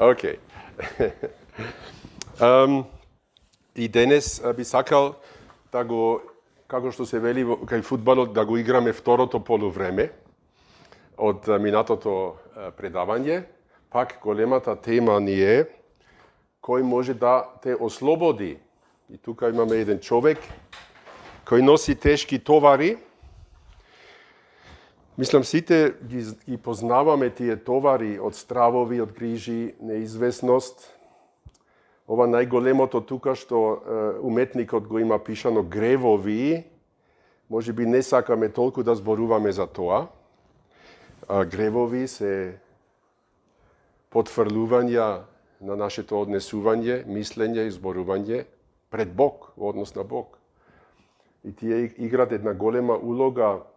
Ok. I danes bi sakal da go, како што се вели кај фудбалот, да го играме второто полувреме од минатото предавање. Пак големата тема ни е кој може да те ослободи. И тука имаме еден човек кој носи тешки товари. Мислам, сите ги познаваме тие товари од стравови, од грижи, неизвестност. Ова најголемото тука што уметникот го има пишано гревови, може би не сакаме толку да зборуваме за тоа. Гревови се потврлувања на нашето однесување, мислење и зборување пред Бог, во однос на Бог. И тие играт една голема улога,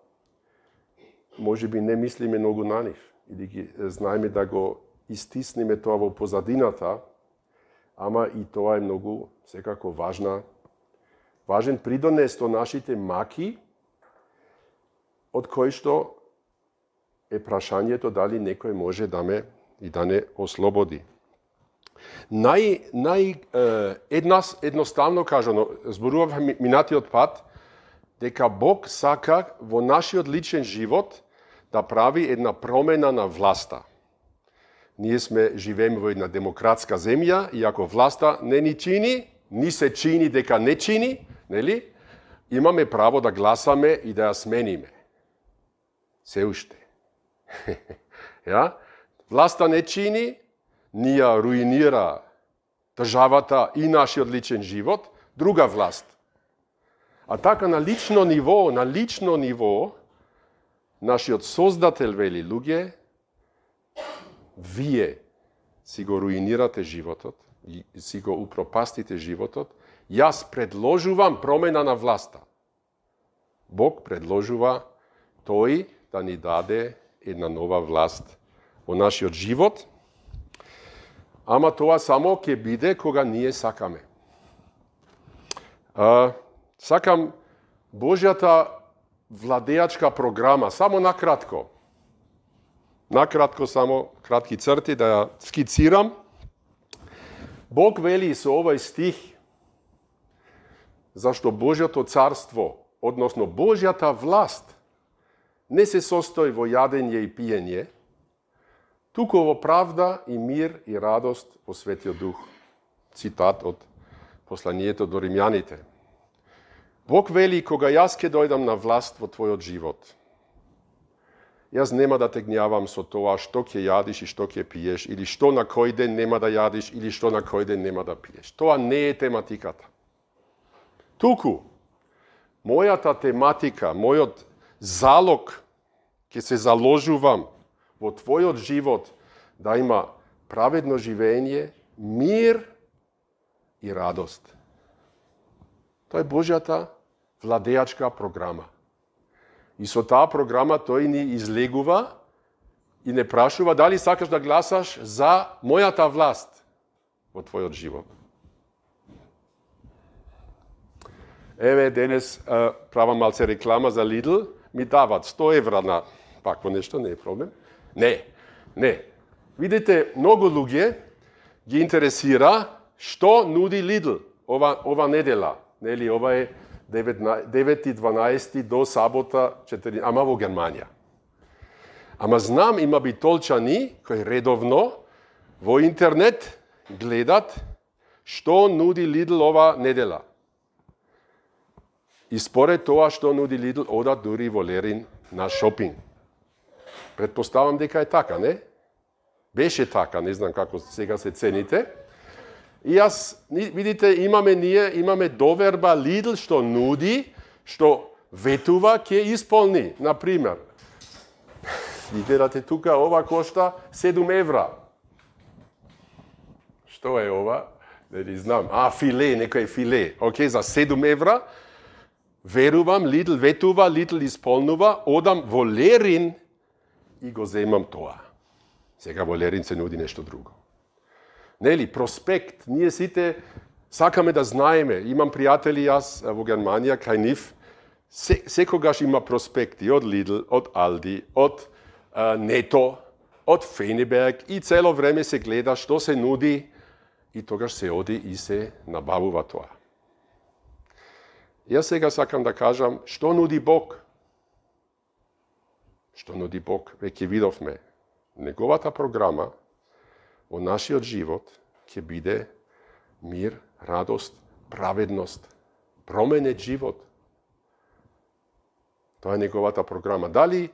може би не мислиме многу на нив, или ги знаеме да го истисниме тоа во позадината, ама и тоа е многу секако важен придонес до нашите маки, од кој што е прашањето дали некој може да ме и да не ослободи. Едноставно кажано, зборував минатиот пат, дека Бог сака во нашиот личен живот да прави една промена на власта. Ние живееме во една демократска земја и ако власта не ни чини, ни се чини дека не чини, нели? Имаме право да гласаме и да ја смениме. Се уште. Власта не чини, ни ја руинира државата и нашиот личен живот, друга власт. А така на лично ниво, нашиот Создател вели, луѓе, вие си го руинирате животот, и си го упропастите животот, јас предложувам промена на власта. Бог предложува тој да ни даде една нова власт во нашиот живот, ама тоа само ќе биде кога ние сакаме. Сакам Божјата владеачка програма, само накратко. Накратко, само кратки црти да ја скицирам. Бог вели со овој стих, зашто Божјото царство, односно Божјата власт, не се состои во јадење и пиење, туку во правда и мир и радост во Светиот Дух. Цитат од посланието до Римјаните. Бог вели, кога јас ќе дојдам на власт во твојот живот, јас нема да те гнјавам со тоа што ќе јадиш и што ќе пиеш, или што на кој ден нема да јадиш, или што на кој ден нема да пиеш. Тоа не е тематиката. Туку, мојата тематика, мојот залог, ќе се заложувам во твојот живот да има праведно живење, мир и радост. Тоа е Божјата владеачка програма. И со таа програма тој ни излегува и не прашува дали сакаш да гласаш за мојата власт во твојот живот. Еве, денес правам малце реклама за Lidl, ми дават 100 евра на пакво нешто, не е проблем. Не. Видите, многу луѓе ги интересира што нуди Lidl ова недела. Нели, ова е 9.12 до сабота 4, ама во Германија. Ама знам, има битолчани кои редовно во интернет гледат што нуди Lidl ова недела. И според тоа што нуди Lidl, одат дури во Лерин на шопинг. Предпоставам дека е така, не? Беше така, не знам како сега се цените. И видите, имаме доверба Lidl што нуди, што ветува, ќе исполни. Например, видите тука, ова кошта 7 евра. Што е ова? Не знам. Филе, некој филе. Океј, за 7 евра. Верувам, Lidl ветува, Lidl исполнува, одам во Лерин и го земам тоа. Сега во Лерин се нуди нешто друго. Нели, проспект, ние сите сакаме да знаеме. Имам пријатели јас во Германија, кај нив, секогаш има проспекти од Lidl, од Aldi, од Netto, od Feneberg i celo vreme se gleda što se nudi i togaž se odi i se nabavува тоа. Ja сега сакам да кажам што нуди Бог. Што нуди Бог? Веќе видовме. Неговата програма во нашиот живот ќе биде мир, радост, праведност, променет живот. Тоа е неговата програма. Дали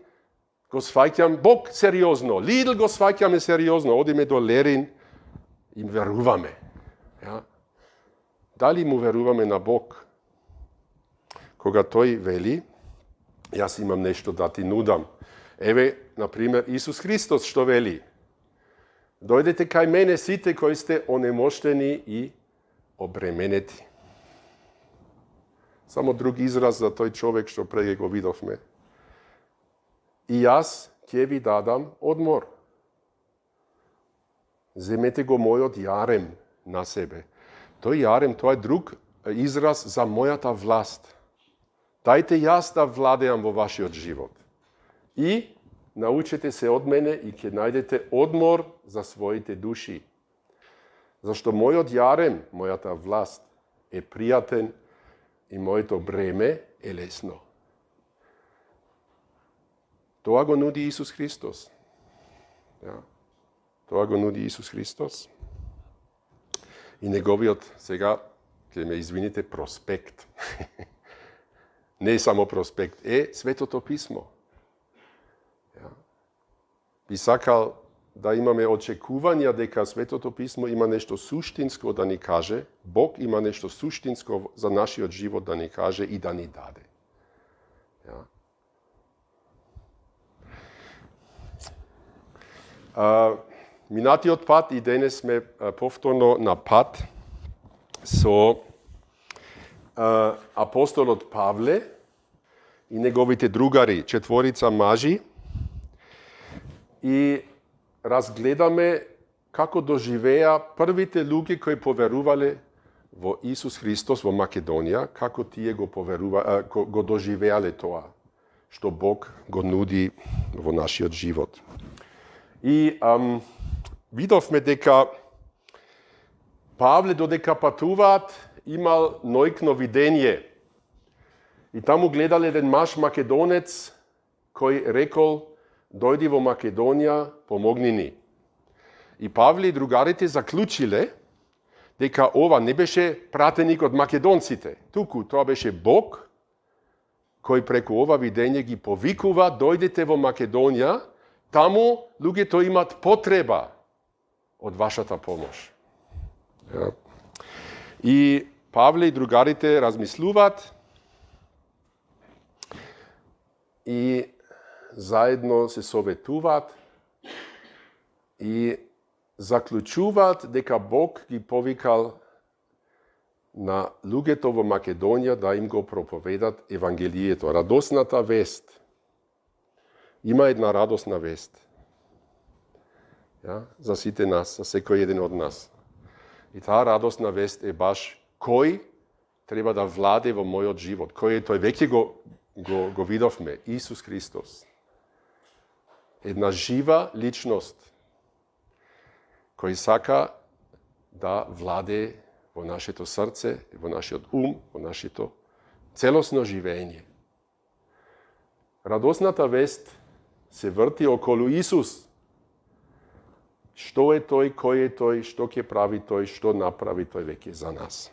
го сваќам Бог сериозно? Лидл го сваќаме сериозно. Одиме до Лерин и веруваме. Ja? Дали му веруваме на Бог? Кога тој вели, јас имам нешто да ти нудам. Еве, например, Исус Христос што вели? Дојдете кај мене сите кои сте онемоштени и обременети. Само друг израз за тој човек што преге го видовме. И јас ќе ви дадам одмор. Земете го мојот јарем на себе. Тој јарем, тоа е друг израз за мојата власт. Дајте јас да владеам во вашиот живот. И научете се од мене и ќе најдете одмор за своите души. Зашто мојот јарем, мојата власт е пријатен и моето бреме е лесно. Тоа го нуди Исус Христос. Ja. Тоа го нуди Исус Христос. И неговиот, сега, ќе ме извините, проспект. Не само проспект, е Светото Писмо. Ja. Би сакал да имаме очекувања дека Светото Писмо има нешто суштинско да ни каже, Бог има нешто суштинско за нашиот живот да ни каже и да ни даде. Ja. Минатиот пат и денес сме повторно на пат со апостолот Павле и неговите другари, четворица мажи, и разгледаме како доживеа првите луѓе кои поверувале во Исус Христос во Македонија, како тие го доживеале тоа што Бог го нуди во нашиот живот. И видовме дека Павле додека патуваат имал нојкно видење. И таму гледал еден маж македонец кој рекол: дојди во Македонија, помогни ни. И Павле и другарите заклучиле дека ова не беше пратеник од македонците, туку тоа беше Бог кој преку ова видење ги повикува: дојдете во Македонија, таму луѓето имат потреба од вашата помош. Ja. И Павле и другарите размислуваат и заедно се советуваат и заклучуваат дека Бог ги повикал на луѓето во Македонија да им го проповедат евангелието, радосната вест. Има една радосна вест. Ja, за сите нас, за секој еден од нас. И таа радосна вест е баш кој треба да владе во мојот живот. Кој е тој? Веќе го видовме. Исус Христос. Една жива личност кој сака да владе во нашето срце, во нашиот ум, во нашето целосно живење. Радосната вест се врти околу Исус. Што е тој, кој е тој, што ќе прави тој, што направи тој веќе за нас.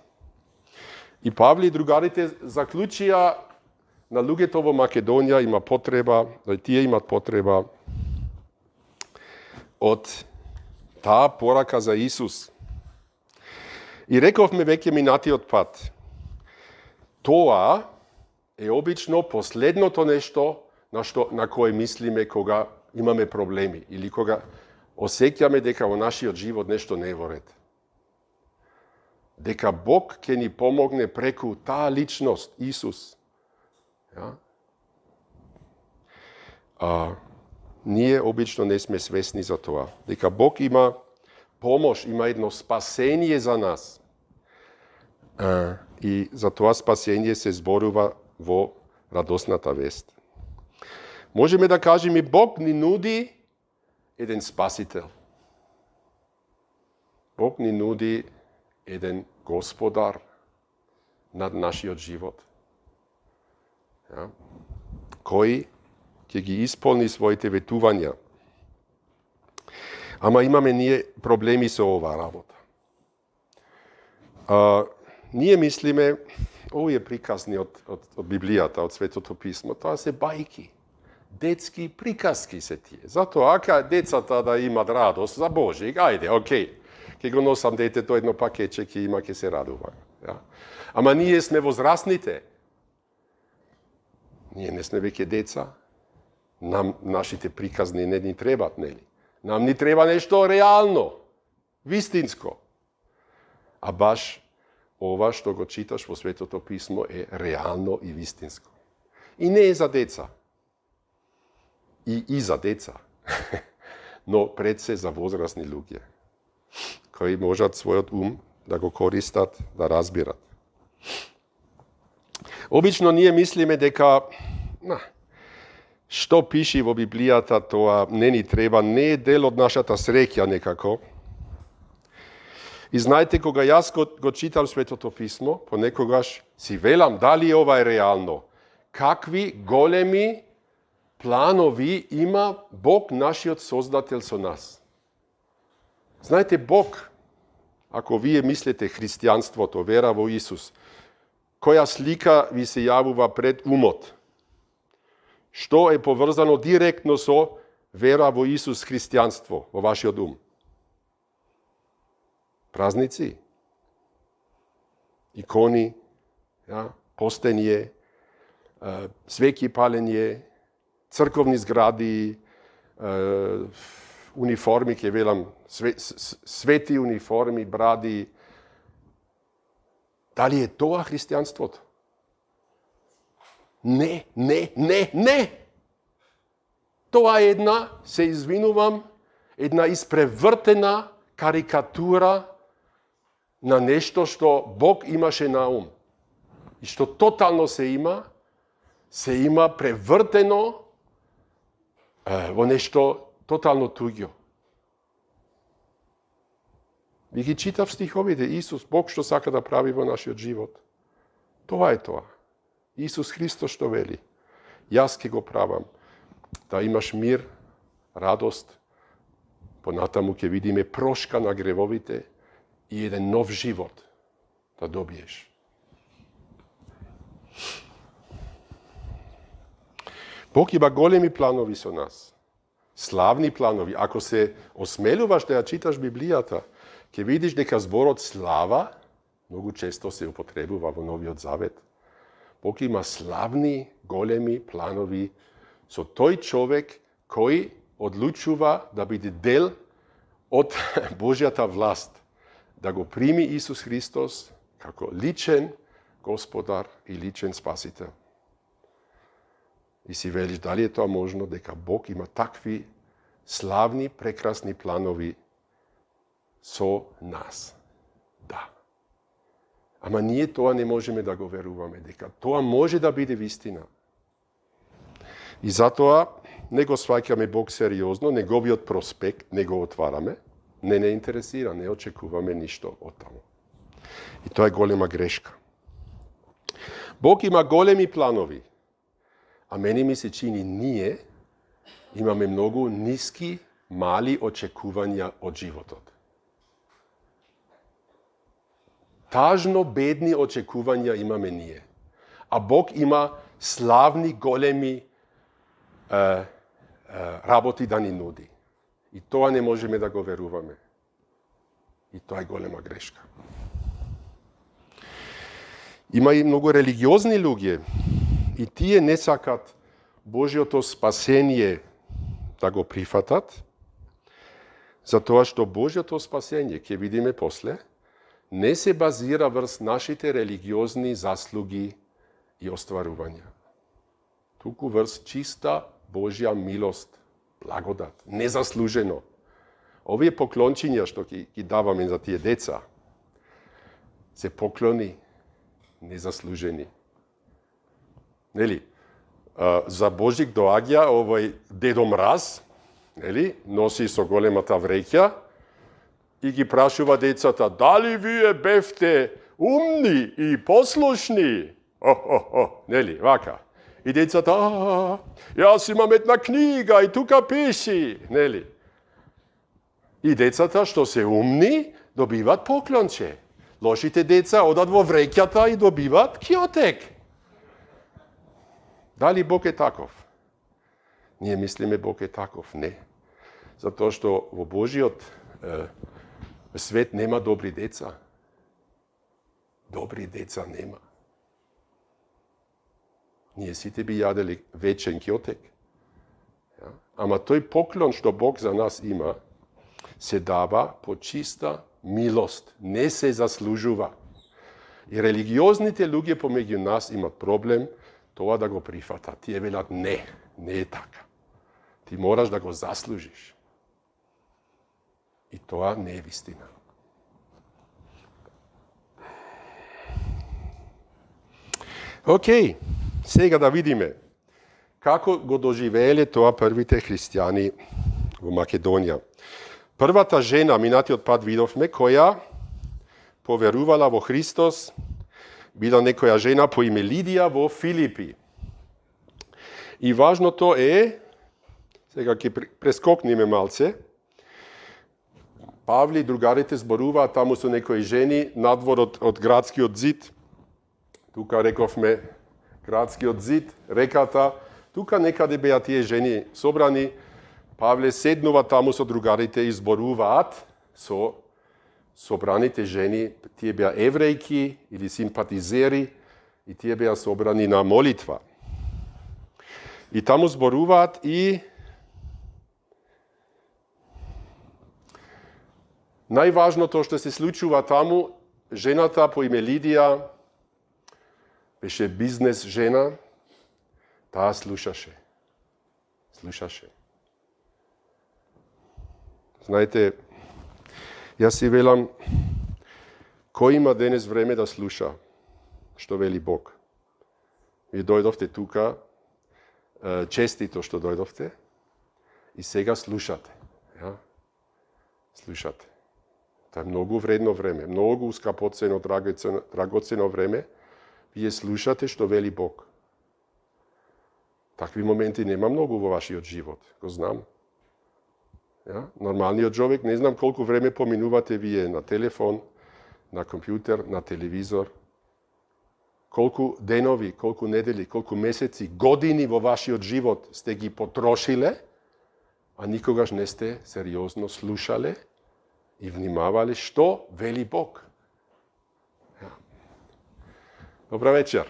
И Павле и другарите заклучија на луѓето во Македонија има потреба, тие имат потреба од таа порака за Исус. И рековме веќе минатиот пат. Тоа е обично последното нешто на кое мислиме кога имаме проблеми или кога осеќаме дека во нашиот живот нешто не е во ред. Дека Бог ќе ни помогне преку таа личност, Исус. Ja? Ние обично не сме свесни за тоа. Дека Бог има помош, има едно спасение за нас. И за тоа спасение се зборува во радосната вест. Можеме да кажеме Бог ни нуди еден спасител. Бог ни нуди еден господар над нашиот живот. Ja? Кој ќе ги исполни своите ветувања. Ама имаме ние проблеми со оваа работа. Ние мислиме, овие приказни од Библијата, од Светото писмо, тоа се бајки. Детски приказки се тие. Затоа, ака децата да имат радост за Божик, ајде, окей. Ке го носам детето едно пакетче, ке има, ке се радува. Ja? Ама ние сме возрастните. Ние не сме веќе деца. Нам нашите приказни не ни требат, нели? Нам ни треба нешто реално, вистинско. А баш ова што го читаш во Светото писмо е реално и вистинско. И не е за деца. И за деца. Но пред се за возрастни луѓе, кои можат својот ум да го користат, да разбират. Обично ние мислиме дека што пиши во Библијата, тоа не ни треба, не е дел од нашата среќа некако. И знаете, кога јас го читам Светото писмо, понекогаш си велам дали ова е реално. Какви големи планови има Бог, нашиот Создател, со нас. Знаете, Бог, ако вие мислите христијанството, вера во Исус, која слика ви се јавува пред умот? Што е поврзано директно со вера во Исус, христијанство, во вашиот ум? Празници, икони, постење, свеќи палење, црковни згради, униформи, ке велам, свети униформи, бради. Дали е тоа христијанството? Не. Тоа е една, се извинувам, една испревртена карикатура на нешто што Бог имаше на ум. И што тотално се има превртено во нешто тотално туѓо. Ви ги читав стиховите. Исус, Бог што сака да прави во нашиот живот. Тоа е тоа. Исус Христос што вели. Јас ке го правам. Да имаш мир, радост. Понатаму ке видиме прошка на гревовите и еден нов живот да добиеш. Бог има големи планови со нас. Славни планови. Ако се осмелуваш да ја читаш Библијата, ќе видиш дека зборот слава многу често се употребува во Новиот Завет. Бог има славни, големи планови со тој човек кој одлучува да биде дел од Божјата власт, да го прими Исус Христос како личен Господар и личен Спасител. И си велиш, дали е тоа можно, дека Бог има такви славни, прекрасни планови со нас? Да. Ама ние тоа не можеме да го веруваме, дека тоа може да биде вистина. И затоа не го сваќаме Бог сериозно, неговиот проспект не го отвараме, не интересира, не очекуваме ништо од таму. И тоа е голема грешка. Бог има големи планови, а мене ми се чини ние имаме многу ниски, мали очекувања од животот. Тажно бедни очекувања имаме ние. А Бог има славни, големи работи да ни нуди. И тоа не можеме да го веруваме. И тоа е голема грешка. Има и многу религиозни луѓе, и тие не сакат Божјото спасение да го прифатат, затоа што Божјото спасение, ќе видиме после, не се базира врз нашите религиозни заслуги и остварувања. Туку врз чиста Божја милост, благодат, незаслужено. Овие поклончиња што ги даваме за тие деца, се поклони незаслужени. Нели? За Божик доаѓа овој Дедо Мраз нели, носи со големата вреќа и ги прашува децата, дали вие бевте умни и послушни? Нели, вака. И децата, јас имам една книга и тука пиши, нели. И децата што се умни добиват поклонче. Лошите деца одат во вреќата и добиват киотек. Дали Бог е таков? Ние мислиме Бог е таков. Не. Затоа што во Божиот свет нема добри деца. Добри деца нема. Ние сите би јадели вечен киотек. Ама тој поклон што Бог за нас има, се дава по чиста милост. Не се заслужува. И религиозните луѓе помеѓу нас имат проблем тоа да го прифатат. Тие велат не е така. Ти мораш да го заслужиш. И тоа не е вистина. Океј, сега да видиме како го доживееле тоа првите христијани во Македонија. Првата жена, минатиот пат видовме, која поверувала во Христос, била некоја жена по име Лидија во Филипи. И важното е, сега ќе прескокнеме малце, Павле и другарите зборуваат таму со некои жени надвор од градскиот зид. Тука рековме градскиот зид, реката, тука некаде беа тие жени собрани. Павле седнува таму со другарите и зборуваат со собраните жени. Тие беа еврејки или симпатизери и тие беа собрани на молитва. И таму зборуваат и најважното што се случува таму, жената по име Лидија беше бизнес жена, таа слушаше. Знаете, јас си велам, кој има денес време да слуша што вели Бог? Ви дојдовте тука, честито што дојдовте, и сега слушате. Ja? Слушате. Тоа е многу вредно време, многу скапоцено, драгоцено време. Вие слушате што вели Бог. Такви моменти нема многу во вашиот живот, го знам. Ja? Нормалниот човек, не знам колку време поминувате вие на телефон, на компјутер, на телевизор. Колку денови, колку недели, колку месеци, години во вашиот живот сте ги потрошиле, а никогаш не сте сериозно слушале и внимавале што вели Бог. Ja. Добра вечер.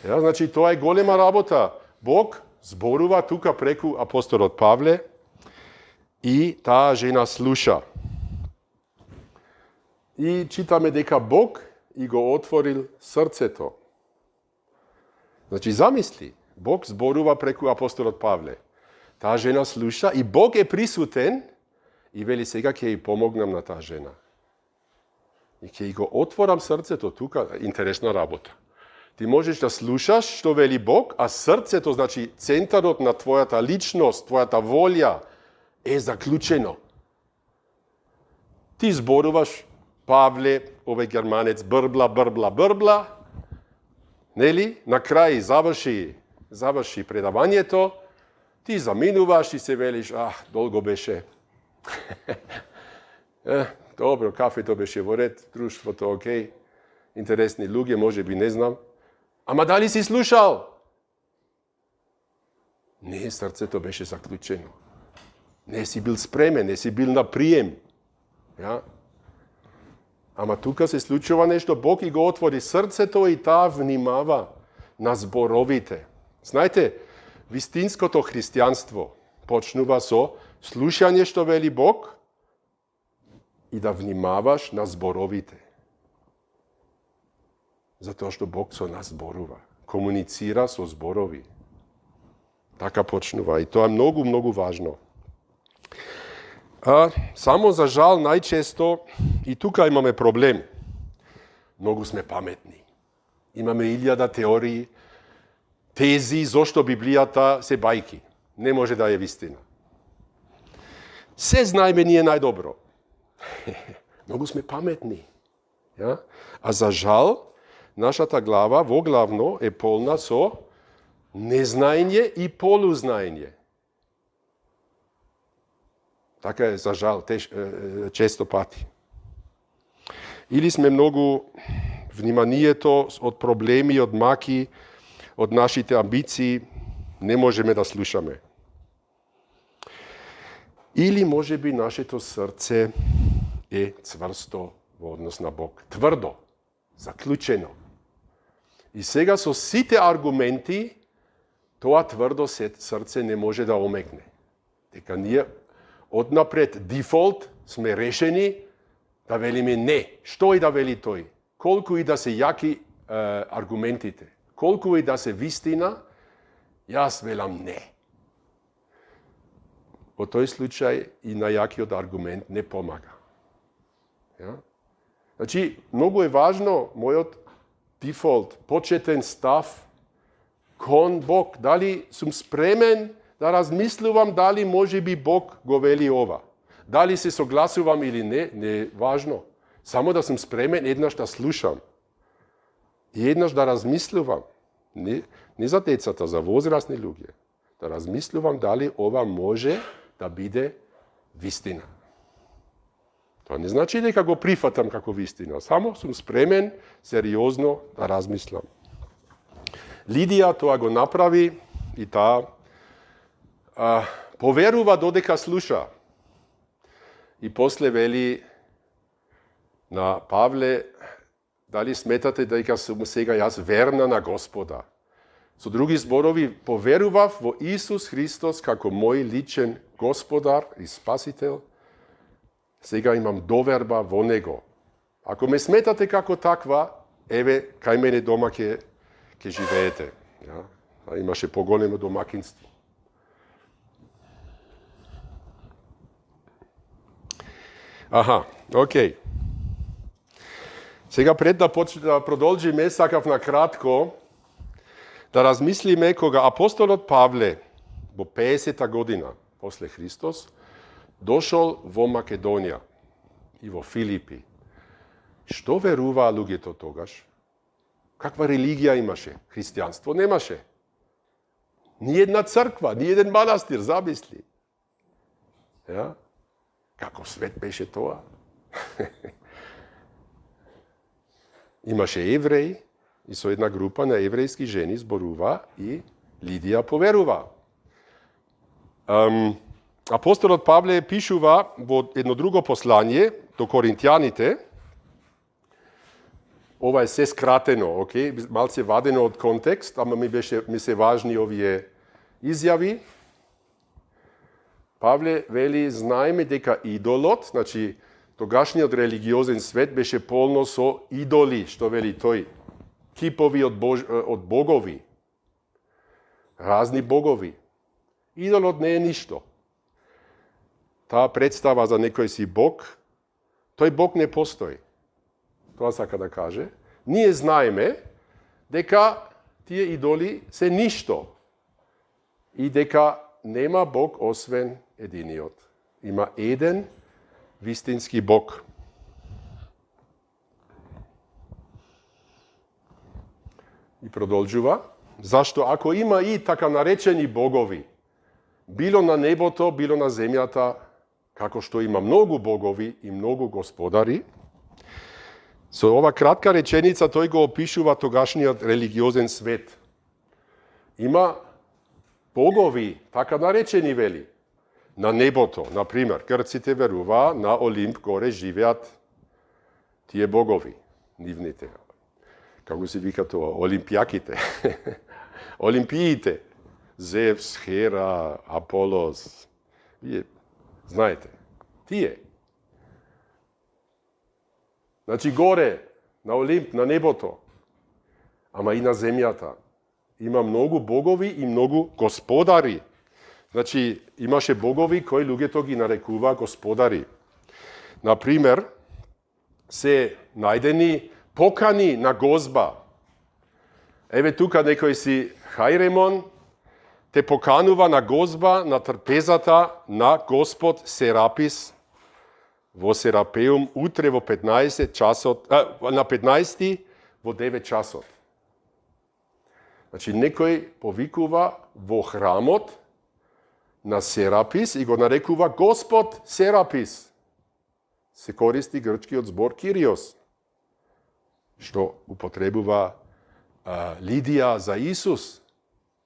Ja, значи, тоа е голема работа. Бог зборува тука преку апостолот Павле и таа жена слуша. И читаме дека Бог и го отворил срцето. Значи, замисли, Бог зборува преку апостолот Павле. Таа жена слуша и Бог е присутен и вели сега ќе ја помогнам на таа жена. И ќе го отворам срцето тука, интересна работа. Ти можеш да слушаш што вели Бог, а срцето, значи центарот на твојата личност, твојата волја е заклучено. Ти зборуваш, Павле, овој германец, брбла, нели? На крај заврши предавањето, ти заминуваш и се велиш, долго беше. Добро, кафето беше во ред, друштвото окей, интересни луѓе, може би не знам. Ама дали си слушал? Не, срцето беше заклучено. Не си бил спремен, не си бил на прием. Ja? Ама тука се случува нешто, Бог и го отвори срцето и таа внимава на зборовите. Знаете, вистинското христијанство почнува со слушање што вели Бог и да внимаваш на зборовите. Затоа што Бог со нас зборува, комуницира со зборови. Така почнува и тоа е многу, многу важно. Само за жал најчесто и тука имаме проблем. Многу сме паметни. Имаме 1000 теории, тези зошто Библијата се бајки. ne može da je istina. Sve znajme nije najdobro. Mnogo sme pametni. Ja? A za žal, naša ta glava voglavno je polna so neznanje i poluznanje. Tako je za žal često pati. Ili sme mnogo vnimanije to od problemi, od maki, od našite ambiciji, ne možeme da slušame. Ili može bi naše to srce je cvrsto v odnos na Bog. Tvrdo, zaključeno. I svega so svi te argumenti, toa tvrdo srce ne može da omegne. Teka nije odnapred default, sme rešeni, da velime ne. Što i da veli toj? Koliko i da se jaki argumentite? Koliko i da se vistina? Jaz velam ne. U toj slučaj i na jaki od argument ne pomaga. Ja? Znači, mnogo je važno, moj default, početen stav, kon Bog, da li sam spremen da razmislujem, da li može bi Bog goveli ova. Da li se soglasujem ili ne, ne je važno. Samo da sam spremen jednaš da slušam. Jednaš da razmislujem. Ne za decata, za возрастne ljudje. Da razmislujem, da li ova može da bide vistina. To ne znači da ga prihvatam kako vistina. Samo sam spremen, seriozno da razmislim. Lidija to go napravi i ta poveruva dodeka sluša. I posle veli na Pavle, da li smetate da sam sega jaz verna na Gospoda. So drugi zborovi poveruvav v Isus Hristos kako moj ličen gospodar i spasitelj, sega imam doverba vo Nego. Ako me smetate kako takva, eve, kaj mene doma ke živete. Ja? A imaše pogonemo domakinstvo. Aha, okej. Sega pred da продолжиме, сакав на кратко да размислиме кога апостолот Павле во 50-та година после Христос дошол во Македонија и во Филипи. Што веруваа луѓето тогаш? Каква религија имаше? Христијанство немаше. Ни една црква, ни еден манастир, замисли. Ja? Каков свет беше тоа? Имаше евреи и со една група на еврејски жени зборува и Лидија поверува. Апостолот Павле пишува во едно друго послание до Коринтјаните. Ова е се скратено, окей? Малце вадено од контекст, ама ми се важни овие изјави. Павле вели, знаеме дека идолот, значи тогашниот религиозен свет беше полно со идоли, што вели тој, кипови од богови, разни богови. Идолот не е ништо. Таа представа за некој си Бог, тој Бог не постои. Тоа сака да каже. Ние знаеме дека тие идоли се ништо и дека нема Бог освен единиот. Има еден вистински Бог. И продолжува. Зашто ако има и така наречени богови, било на небото, било на земјата, како што има многу богови и многу господари, со ова кратка реченица тој го опишува тогашниот религиозен свет. Има богови, така наречени вели, на небото. Например, грците верува на Олимп горе живеат тие богови, нивните. Како се вика тоа? Олимпијаките. Олимпиите. Зевс, Хера, Аполос. Вие знаете. Тие. Значи горе, на Олимп, на небото, ама и на земјата. Има многу богови и многу господари. Значи, имаше богови кои луѓето ги нарекува господари. Например, се најдени покани на гозба. Еве тука некој си Хајремон, те поканува на гозба на трпезата на Господ Серапис во Серапеум утре во 15 часот, на 15 во 9 часот. Значи, некој повикува во храмот на Серапис и го нарекува Господ Серапис. Се користи грчкиот збор Кириос, што употребува Лидија за Исус.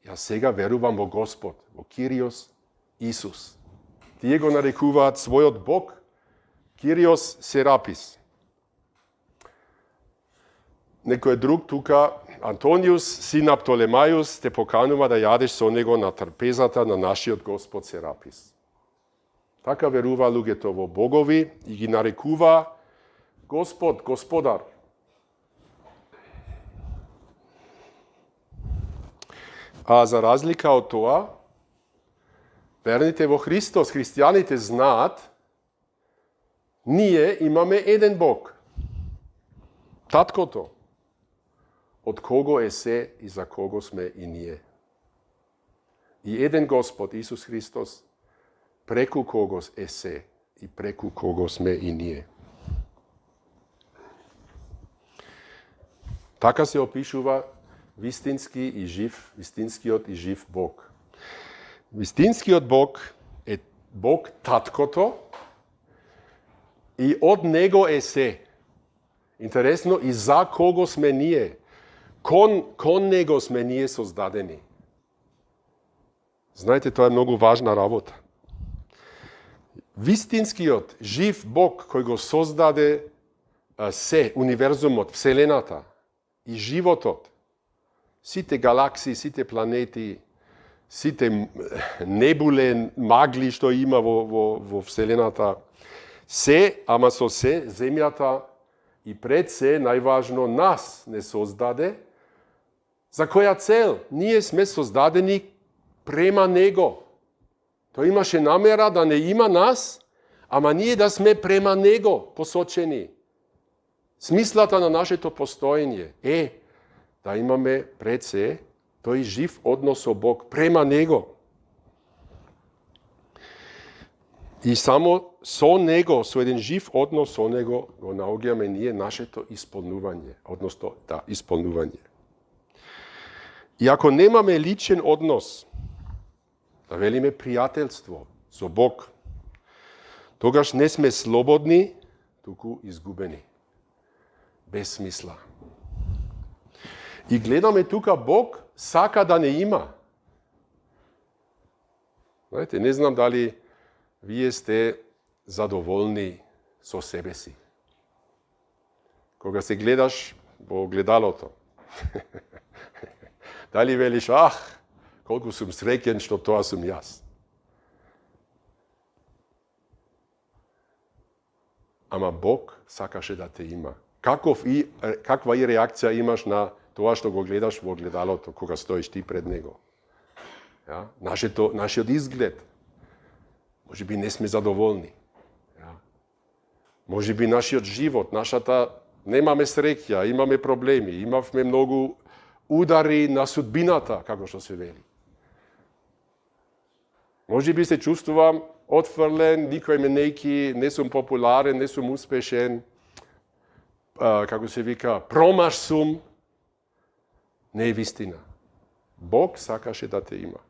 Јас сега верувам во Господ, во Кириос Исус. Тие го нарекуваат својот Бог Кириос Серапис. Некој друг тука, Антониус, син на Птолемајус, те поканува да јадеш со него на трпезата на нашиот Господ Серапис. Така верува луѓето во богови и ги нарекува Господ, Господар. А за разлика од тоа, верните во Христос, христијаните знаат, ние имаме еден Бог. Таткото, од кого е се и за кого сме и ние. И еден Господ, Исус Христос, преку кого е се и преку кого сме и ние. Така се опишува вистинскиот и жив Бог. Вистинскиот Бог е Бог Таткото и од Него е се. Интересно, и за кого сме ние? Кон Него сме ние создадени. Знаете, тоа е многу важна работа. Вистинскиот, жив Бог кој го создаде се, универзумот, Вселената и животот, сите галаксии, сите планети, сите небуле, магли што има во Вселената, се, ама со се, земјата и пред се, најважно, нас не создаде. За која цел? Ние сме создадени према Него. Тој имаше намера да не има нас, ама ние да сме према Него посочени. Смислата на нашето постоење е да имаме пред се тој жив однос со Бог према Него. И само со Него, со еден жив однос со Него, го наоѓаме ние нашето исполнување, односно исполнување. И ако немаме личен однос, да велиме пријателство со Бог, тогаш не сме слободни, туку изгубени. Без смисла. И гледаме тука Бог сака да не има. Знаете, не знам дали вие сте задоволни со себе си. Кога се гледаш во огледалото, дали велиш, колку сум среќен што тоа сум јас. Ама Бог сакаше да те има. Каква и реакција имаш на тоа што го гледаш во огледалото, кога стоиш ти пред Него? Ja? Нашиот изглед. Може би не сме задоволни. Ja? Може би нашиот живот, немаме среќа, имаме проблеми, имавме многу удари на судбината, како што се вели. Може би се чувствувам отфрлен, никој ме нејки, не сум популарен, не сум успешен, како се вика, промаш сум. Не е вистина. Бог сакаше да те има.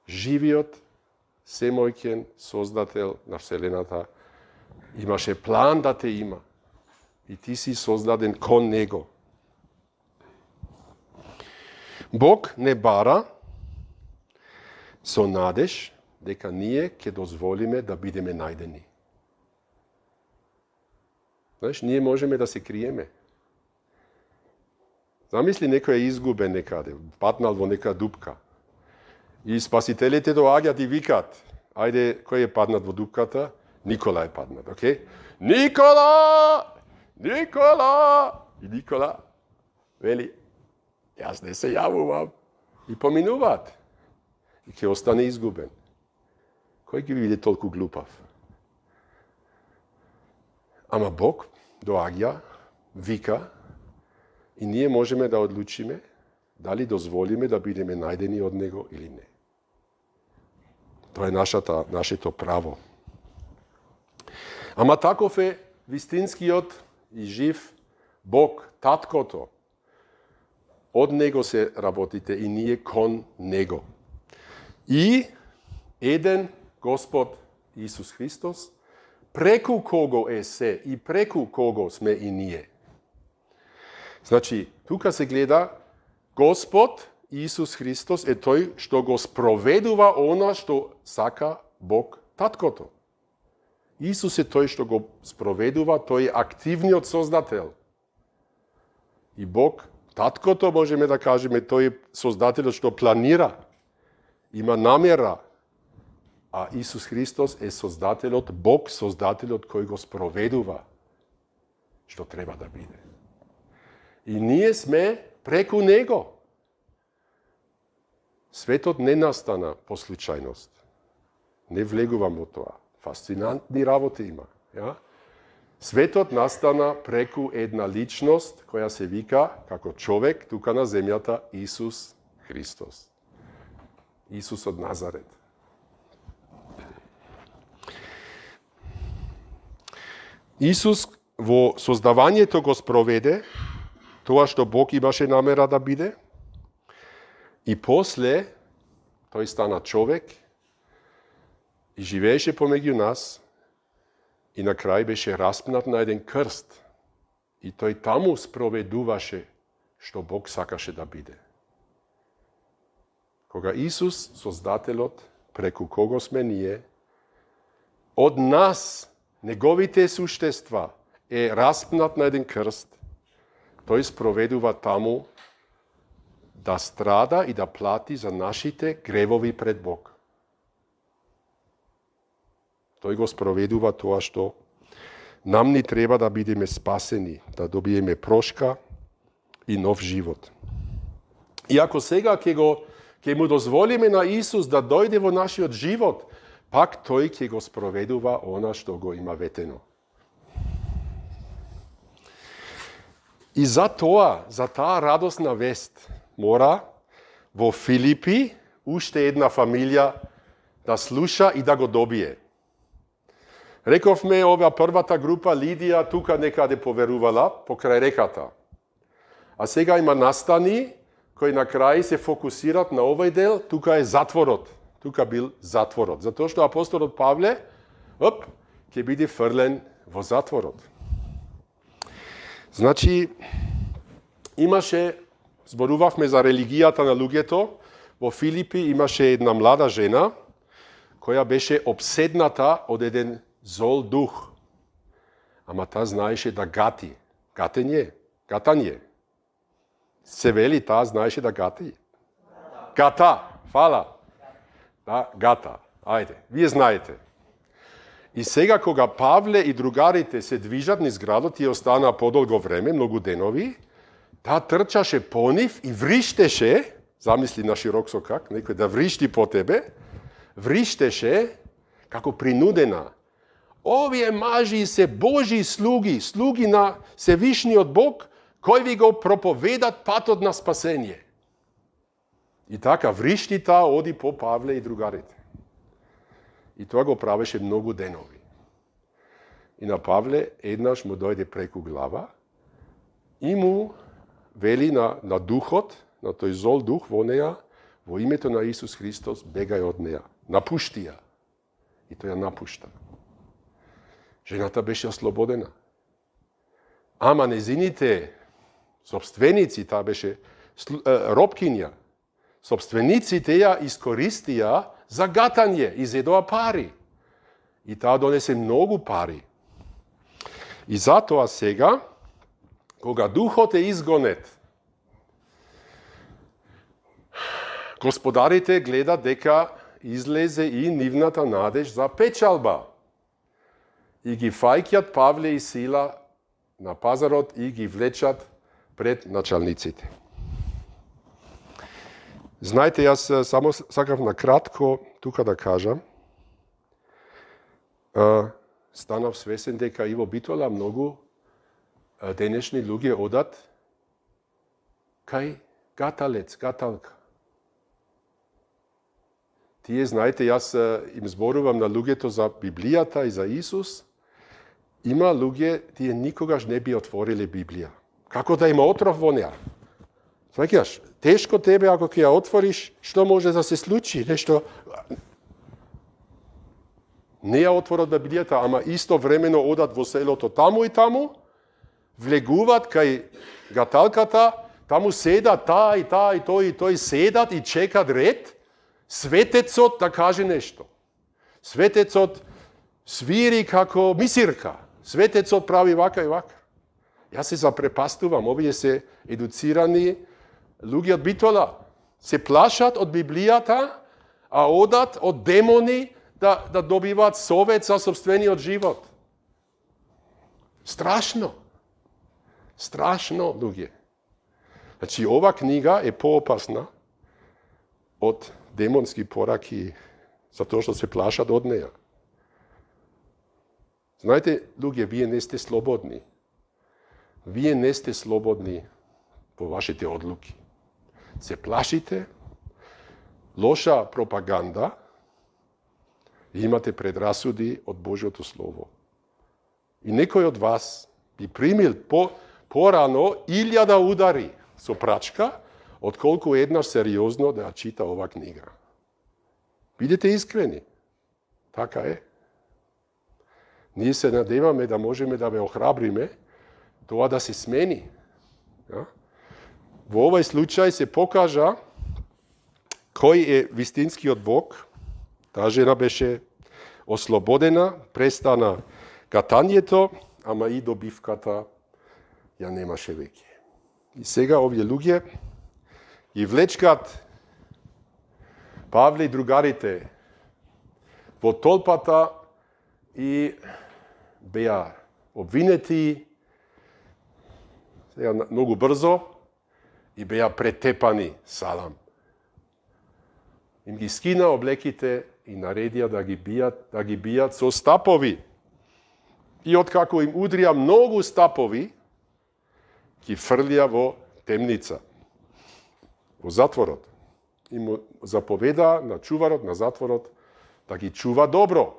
Живиот, семојкен создател на Вселената имаше план да те има. И ти си создаден кон Него. Бог не бара со надеж дека ние ќе дозволиме да бидеме најдени. Знаеш, ние можеме да се криеме. Замисли, некој е изгубен некаде, патнал во нека дупка. И спасителите доаѓаат и викаат, ајде, кој е паднат во дупката? Никола е паднат, окей? Никола! Никола! И Никола вели, јас не се јавувам. И поминуваат. И ќе остане изгубен. Кој ги биде толку глупав? Ама Бог доаѓа, вика, и ние можеме да одлучиме дали дозволиме да бидеме најдени од Него или не. Тоа е нашето право. Ама таков е вистинскиот и жив Бог, Таткото. Од Него се работите и ние кон Него. И еден Господ Исус Христос, преку кого е се и преку кого сме и ние. Значи, тука се гледа Господ Исус Христос е тој што го спроведува она што сака Бог Таткото. Исус е тој што го спроведува, тој е активниот создател. И Бог Таткото, можеме да кажеме, тој е создателот што планира, има намера, а Исус Христос е создателот, Бог создателот кој го спроведува што треба да биде. И ние сме преку Него. Светот не настана по случајност. Не влегувам во тоа. Фасцинантни работи има. Ja? Светот настана преку една личност која се вика како човек тука на земјата Исус Христос. Исус од Назарет. Исус во создавањето го спроведе тоа што Бог имаше намера да биде и после тој стана човек и живееше помеѓу нас и на крај беше распнат на еден крст и тој таму спроведуваше што Бог сакаше да биде. Кога Исус, создателот, преку кого сме ние, од нас, неговите суштества, е распнат на еден крст, тој спроведува таму да страда и да плати за нашите гревови пред Бог. Тој го спроведува тоа што нам ни треба да бидеме спасени, да добиеме прошка и нов живот. И ако сега ќе му дозволиме на Исус да дојде во нашиот живот, пак тој ќе го спроведува она што го има ветено. И за таа радосна вест, мора во Филипи уште една фамилија да слуша и да го добие. Рековме, ова првата група, Лидија, тука некаде поверувала, покрај реката. А сега има настани, кои на крај се фокусират на овој дел, тука е затворот. Тука бил затворот. Затоа што апостолот Павле, ќе биде фрлен во затворот. Значи, зборувавме за религијата на луѓето, во Филипи имаше една млада жена, која беше обседната од еден зол дух. Ама таа знаеше да гати. Гатање. Се вели, таа знаеше да гати. Гата, фала. Да, гата. Ајде, вие знаете. И сега кога Павле и другарите се движат низ градот и останаа подолго време, многу денови, таа трчаше по нив и вриштеше, замисли на широк сокак, некој да вришти по тебе, вриштеше како принудена. Овие мажи се Божи слуги на Севишниот Бог, кој ви го проповедат патот на спасение. И така вришти таа оди по Павле и другарите. И тоа го правеше многу денови. И на Павле еднаш му дојде преку глава и му вели на духот, на тој зол дух во неја, во името на Исус Христос, бегај од неја. Напушти ја. И тој ја напушта. Жената беше ослободена. Ама незините собственици, таа беше робкиња, собствениците ја искористија за гатање и зедоа пари. И таа донесе многу пари. И затоа сега, кога духот е изгонет, господарите гледат дека излезе и нивната надеж за печалба. И ги фаќат Павле и Сила на пазарот и ги влечат пред началниците. Знаете, јас само сакав на кратко тука да кажам. Станав свесен дека и во Битола многу денешни луѓе одат кај Gatалец, гаталка. Тие, знаете, јас им зборувам на луѓето за Библијата и за Исус. Има луѓе, тие никогаш не би отворили Библија. Како да има отров во неа? Сваќаш, тешко тебе ако ќе ја отвориш, што може да се случи? Нешто не ја отворат Библијата, ама истовремено одат во селото таму и таму, влегуваат кај гаталката, таму седат таа и тој седат и чекат ред, светецот да каже нешто. Светецот свири како мисирка. Светецот прави вака и вака. Јас се запрепастувам, овие се едуцирани луѓе од Битола. Се плашат од Библијата, а одат од демони да добиваат совет за собствениот живот. Страшно. Страшно, луѓе. Значи, ова книга е поопасна од демонски пораки, затоа што се плашат од неја. Знаете, луѓе, вие не сте слободни. Вие не сте слободни во вашите одлуки. Се плашите, лоша пропаганда, и имате предрасуди од Божјото Слово. И некој од вас би примил порано 1000 удари со прачка, отколку еднаш сериозно да ја чита ова книга. Бидете искрени. Така е. Ние се надеваме да можеме да ве охрабриме, тоа да се смени. Во овој случај се покажа кој е вистинскиот Бог. Таа жена беше ослободена, престана катањето, ама и добивката ја немаше веќе. И сега овие луѓе и влечкат Павле и другарите во толпата и беа обвинети сега многу брзо и беа претепани салам. Им ги скина облеките и наредија да ги бијат со стапови. И откако им удрија многу стапови, ги фрлија во темница, во затворот. И му заповеда на чуварот на затворот да ги чува добро.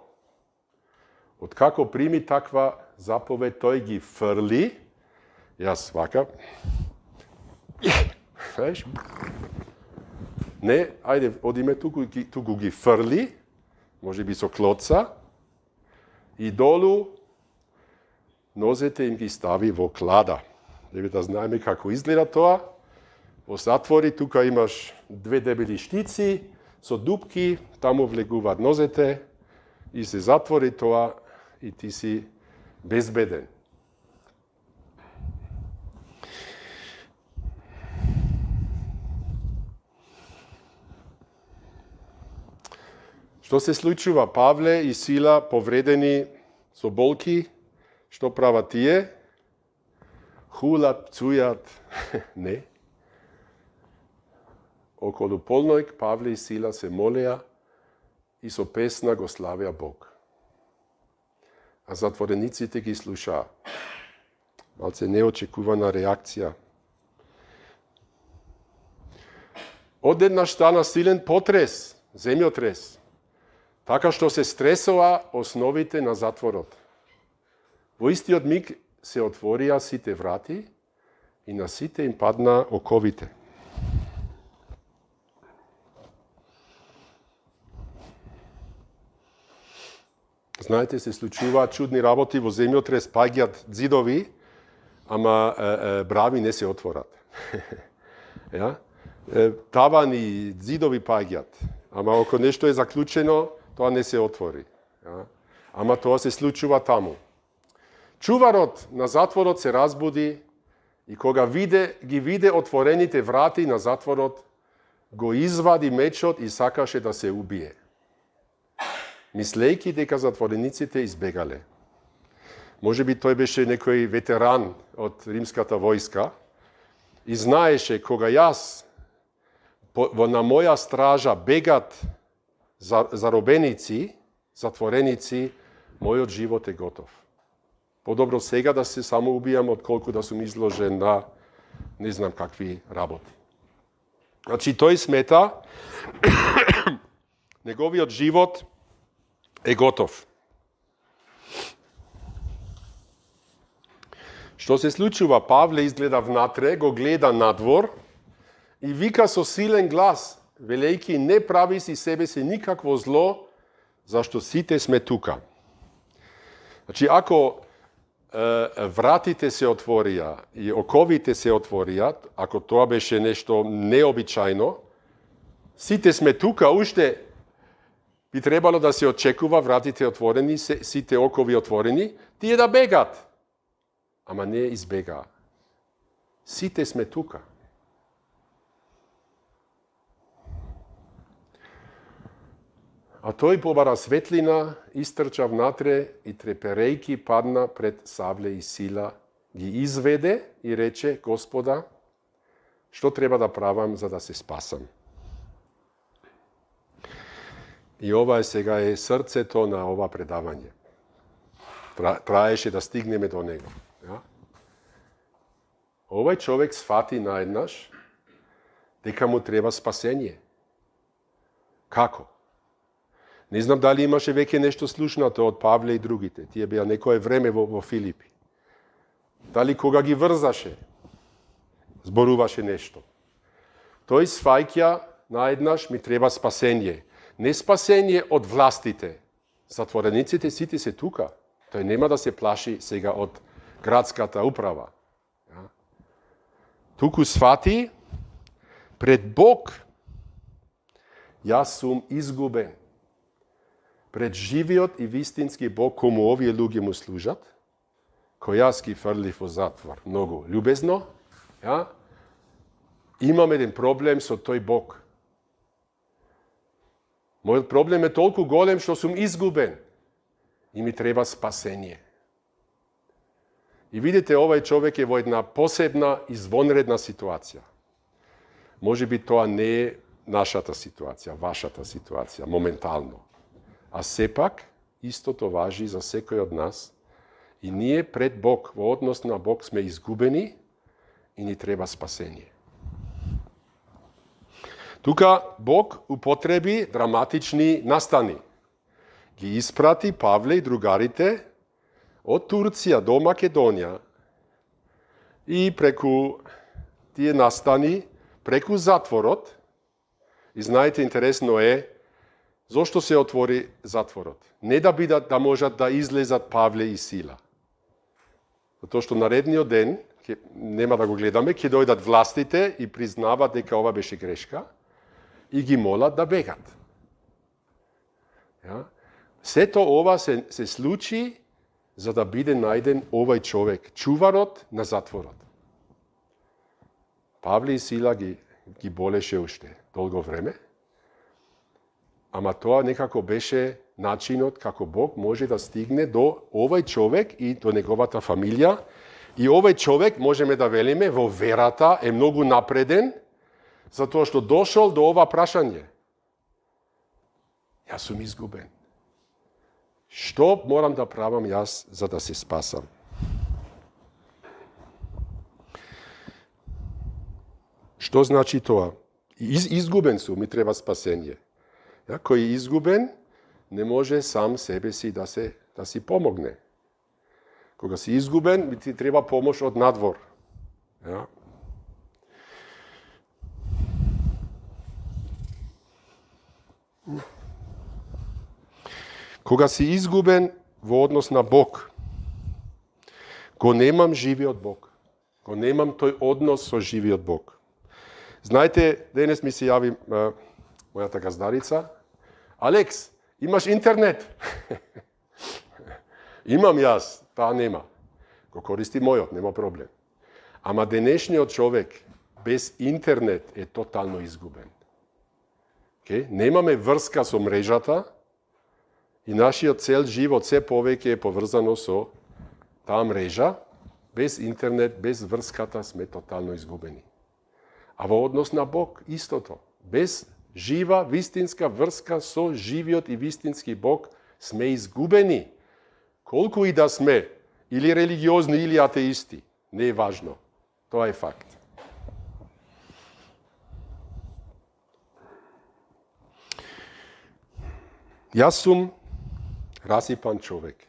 Откако прими таква заповед, тој ги фрли, јас вака, не, ајде, одиме туку ги фрли, може би со клоца, и долу нозете им ги стави во клада. Да знаеме како изгледа тоа. Во затвори тука имаш 2 дебели штици со дупки, таму влегуваат нозете и се затвори тоа и ти си безбеден. Што се случува? Павле и Сила повредени со болки, што прават тие? Хулат, пцујат, не. Околу полноќ Павле и Сила се молеа и со песна го славеа Бог. А затворениците ги слушаа. Малце неочекувана реакција. Одеднаш стана силен потрес, земјотрес, така што се стресоа основите на затворот. Во истиот миг се отворија сите врати и на сите им падна оковите. Знаете, се случуваат чудни работи во земјотрес, паѓаат ѕидови, ама брави не се отворат. Ja? Тавани, ѕидови паѓаат, ама ако нешто е заклучено, тоа не се отвори. Ja? Ама тоа се случува таму. Чуварот на затворот се разбуди и кога ги виде отворените врати на затворот, го извади мечот и сакаше да се убие, мислејќи дека затворениците избегале. Може би тој беше некој ветеран од римската војска и знаеше кога јас на моја стража бегат заробеници, затвореници, мојот живот е готов. Подобро сега да се самоубијам, отколку да сум изложен на не знам какви работи. Значи тој смета, неговиот живот е готов. Што се случува? Павле изгледа внатре, го гледа надвор и вика со силен глас, велејки, не прави си себе си никакво зло, зашто сите сме тука. Значи, ако вратите се отворија и оковите се отворија, ако тоа беше нешто необичајно, сите сме тука, уште би требало да се очекува вратите отворени, сите окови отворени, тие да бегат. Ама не избегаа. Сите сме тука. А тој побара светлина, истрча внатре и треперејки падна пред Савле и Сила, ги изведе и рече, Господа, што треба да правам за да се спасам? И ова сега е срцето на ова предавање. Траеше да стигнеме до него. Ja? Овој човек сфати наеднаш дека му треба спасение. Како? Не знам дали имаше веќе нешто слушнато од Павле и другите. Тие беа некое време во Филипи. Дали кога ги врзаше, зборуваше нешто. Тој сваќа наеднаш ми треба спасение. Не спасение од властите. Затворениците сите се тука. Тој нема да се плаши сега од градската управа. Туку свати, пред Бог, јас сум изгубен. Пред живиот и вистински Бог, кому овие луѓе му служат, кој јас ги фрлив во затвор. Многу љубезно. Ja? Имам еден проблем со тој Бог. Мојот проблем е толку голем што сум изгубен и ми треба спасение. И видите, овој човек е во една посебна, извонредна ситуација. Може би тоа не е нашата ситуација, вашата ситуација, моментално. А сепак, истото важи за секој од нас. И ние пред Бог, во однос на Бог, сме изгубени и ни треба спасение. Тука Бог употреби драматични настани. Ги испрати Павле и другарите од Турција до Македонија и преку тие настани, преку затворот, и знаете, интересно е, зошто се отвори затворот? Не да бидат, да можат да излезат Павле и Сила. Затоа што наредниот ден, нема да го гледаме, ќе дојдат властите и признават дека ова беше грешка и ги молат да бегат. Ja? Сето ова се случи за да биде најден овој човек, чуварот на затворот. Павле и Сила ги болеше уште долго време, ама тоа некако беше начинот како Бог може да стигне до овој човек и до неговата фамилија. И овој човек, можеме да велиме, во верата е многу напреден, затоа што дошол до ова прашање. Јас сум изгубен. Што морам да правам јас за да се спасам? Што значи тоа? Изгубен сум, ми треба спасение. Кој е изгубен, не може сам себе си да си помогне. Кога си изгубен, ти треба помош од надвор. Ja? Кога си изгубен во однос на Бог, го немам живиот Бог. Го немам тој однос со живиот Бог. Знаете, денес ми се јави мојата газдарица. Алекс, имаш интернет? Имам јас, таа нема. Го користи мојот, нема проблем. Ама денешниот човек без интернет е тотално изгубен. Немаме врска со мрежата и нашиот цел живот се повеќе е поврзано со таа мрежа. Без интернет, без врската сме тотално изгубени. А во однос на Бог истото. Без жива, вистинска врска со живиот и вистински Бог сме изгубени. Колку и да сме, или религиозни, или атеисти, не е важно. Тоа е факт. Jaz sum rasipan čovek.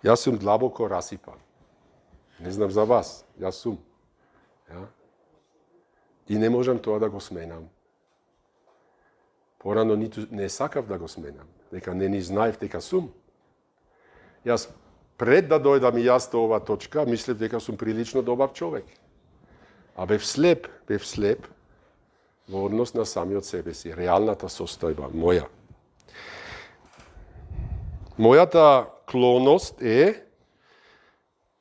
Jaz sum dlaboko rasipan. Ne znam za vas, jaz sum. Ja? I ne možem to da go smenam. Porano ne sakav da go smenam. Neka ne ni znajv, teka sum. Jaz pred da dojdam i jaz do ova točka, mislim teka sum prilično dobar čovek. A bev slep, v odnos na sami od sebe si. Realna ta sostojba, moja. Moja ta klonost je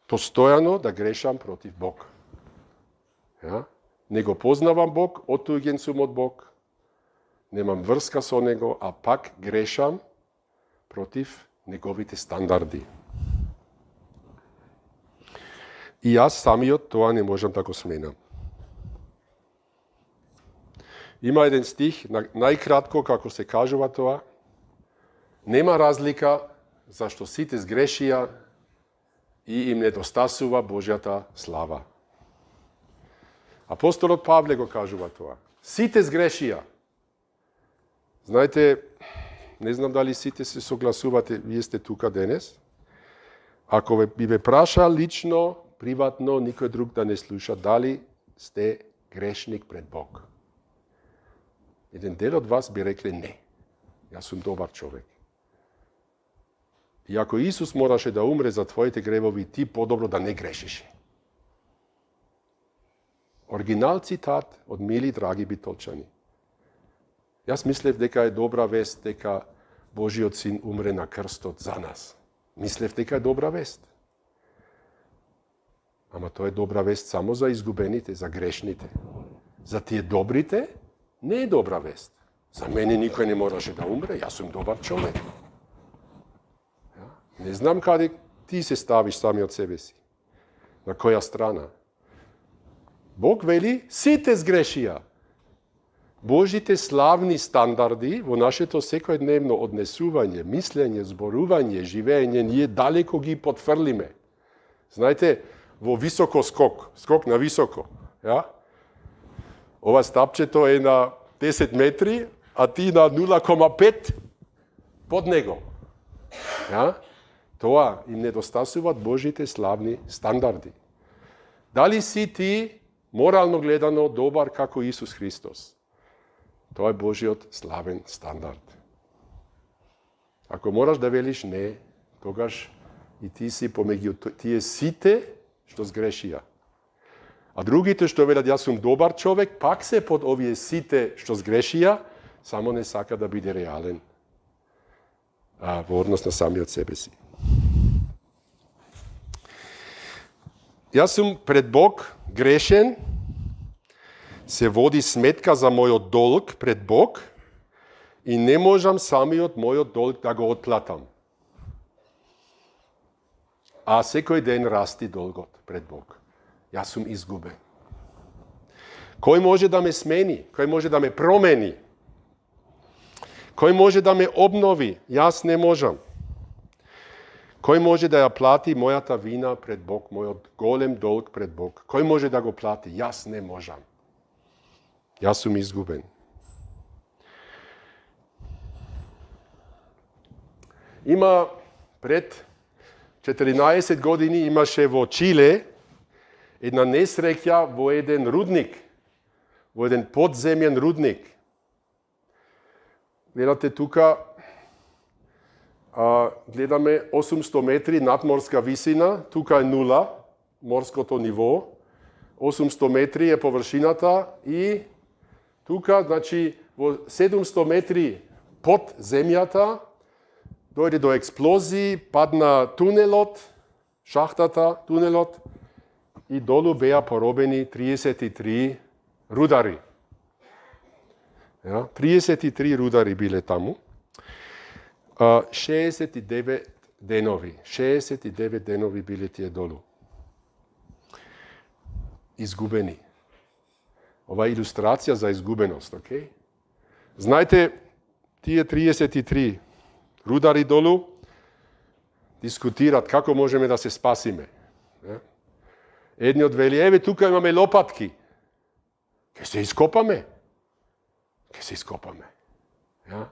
postojano da grešam protiv Bog. Ja? Nego poznavam Bog, otuđen sum od Bog, nemam vrska so nego, a pak grešam protiv njegovite standardi. I jaz sami od toga ne možem tako smenam. Ima jedan stih, najkratko kako se kažuva toga, nema razlika zašto site zgrešija i im nedostasuva Božjata slava. Apostol od Pavle go kažuva toga. Site zgrešija. Znajte, ne znam da li site se soglasuvate, vi ste tuka danes. Ako bi me prašal lično, privatno, nikoj drug da ne sluša, da li ste grešnik pred Bog? Jeden del od vas bi rekli ne. Ja sam dobar čovjek. I ako Isus moraše da umre za tvojite grevovi, ti podobno da ne grešiš. Original citat od mili, dragi bitolčani. Jaz mislim, deka je dobra vest, deka Božji Sin umre na krsto za nas. Mislim, deka je dobra vest. Ama to je dobra vest samo za izgubenite, za grešnite. Za tije dobrite, ne je dobra vest. Za mene nikoj ne moraše da umre, ja sam dobar čovjek. Ja? Ne znam kada ti se staviš sami od sebe si. Na koja strana. Bog veli, site zgrešija. Božite slavni standardi, v naše to vsakodnevno odnesuvanje, mišljenje, zboruvanje, živenje nije daleko gi potvrlime. Znajte, vo visoko skok na visoko. Ja? Ova stapče to je na 10 metri, a ti na 0,5 pod nego. Ja? Toa im nedostasuvat Božite slavni standardi. Da li si ti moralno gledano dobar kako Isus Hristos? To je Božji slaven standard. Ako moraš da veliš ne, togaš i ti si pomegio, ti je site što zgrešija. A drugi to što veli, ja sam dobar čovjek, pak se pod ovije site što zgrešija, samo ne saka da bude realen. A v odnos na sami od sebe si. Ja sam pred Bog grešen, se vodi smetka za moj dolg pred Bog i ne možem sami od moj dolg da go odplatam. A sekoj den rasti dolgot pred Bog. Ja sam izguben. Koji može da me smeni? Koji može da me promeni? Koji može da me obnovi? Jaz ne možem. Koji može da ja plati moja ta vina pred Bog, moj golem dolg pred Bog? Koji može da go plati? Jaz ne možem. Ja sam izguben. Ima pred 14 godini imaše v Čile jedna nesreća v jeden rudnik, v jeden podzemjen rudnik. Gledate tuka, gledame 800 metri nadmorska visina, tuka je nula, morsko to nivo, 800 metri je površinata i tuka, znači 700 metri pod zemljata, dojde do eksploziji, padna tunelot, šahtata tunelot i dolu beja porobeni 33 rudari. Ja, 33 rudari bile tamo. 69 denovi bili tije dolu. Izgubeni. Ova ilustracija za izgubenost, ok? Znajte, tije 33 rudari dolu diskutirat kako možemo da se spasime. Ja? Jedni odveli, tukaj imame lopatki. Kaj se izkopame? Kaj se iskopame. Ja?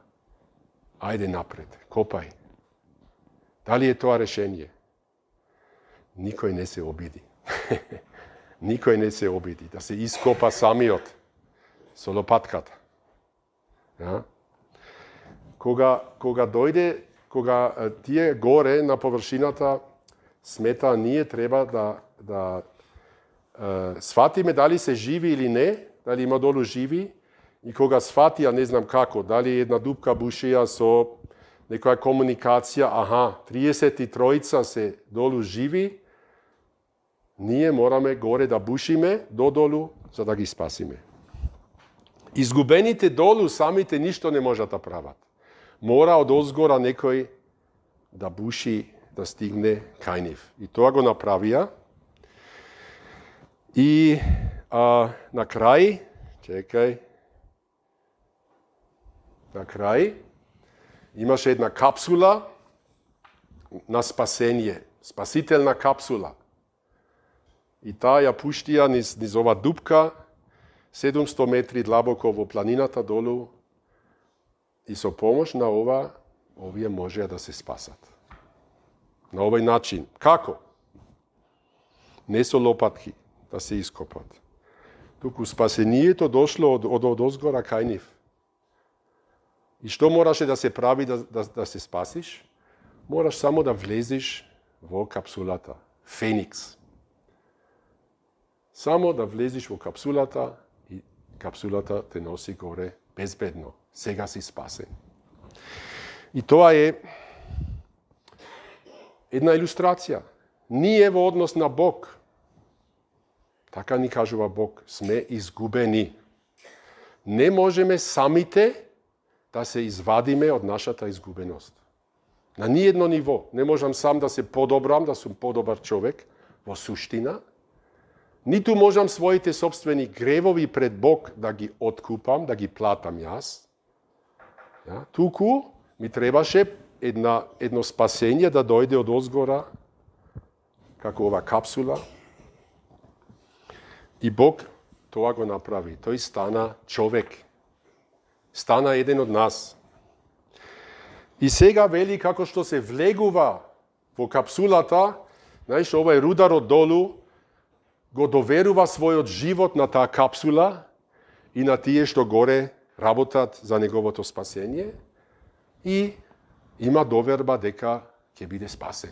Ajde napred, kopaj. Da li je to rešenje? Nikoj ne se obidi. Nikoj ne se obidi, da se iskopa samiot. So lopatkata. Ja? Koga dojde, koga tije gore na površinata smeta, nije treba da shvatime da li se živi ili ne, da li ima dolu živi, i koga shvati, ja ne znam kako, da li je jedna dupka bušija so neka komunikacija, aha, 33 se dolu živi, nije morame gore da bušime do dolu, za da gi spasime. Izgubenite dolu, samite ništo ne možete pravati. Mora od ozgora nekoj da buši, da stigne kajniv. I to go napravija. I na kraj, na kraj imaš jedna kapsula na spasenje, spasiteljna kapsula. I ta ja puštija niz ova dupka, 700 metri dlaboko v planinata dolu, i so pomoć na ovije može da se spasat. Na ovaj način. Kako? Ne so lopatki, da se iskopat. Tuku spasenije to došlo od ozgora kajniv. I što moraš da se pravi da se spasiš? Moraš samo da vleziš v kapsulata. Feniks. Samo da vleziš v kapsulata i kapsulata te nosi gore bezbedno. Sega si spasen. I to je jedna ilustracija. Nije v odnos na Bog. Taka ni kažuva Bog. Sme izgubeni. Ne možeme samite da se izvadime od našata izgubenost. Na nijedno nivo. Ne možem sam da se podobram, da sam podobar čovek, vo suština. Niti možem svojite sobstveni grevovi pred Bog da gi otkupam, da gi platam jaz. Ja, tuku mi trebaše jedno spasenje da dojde od ozgora, kako ova kapsula. I Bog to go napravi. To je stana čovek. Stana jedan od nas. I sega veli kako što se vleguva v kapsulata, znaš, ovaj rudar od dolu, go doveruva svoj život na ta kapsula i na tije što gore rabotat za njegovo to spasenje i ima doverba deka će bude spasen.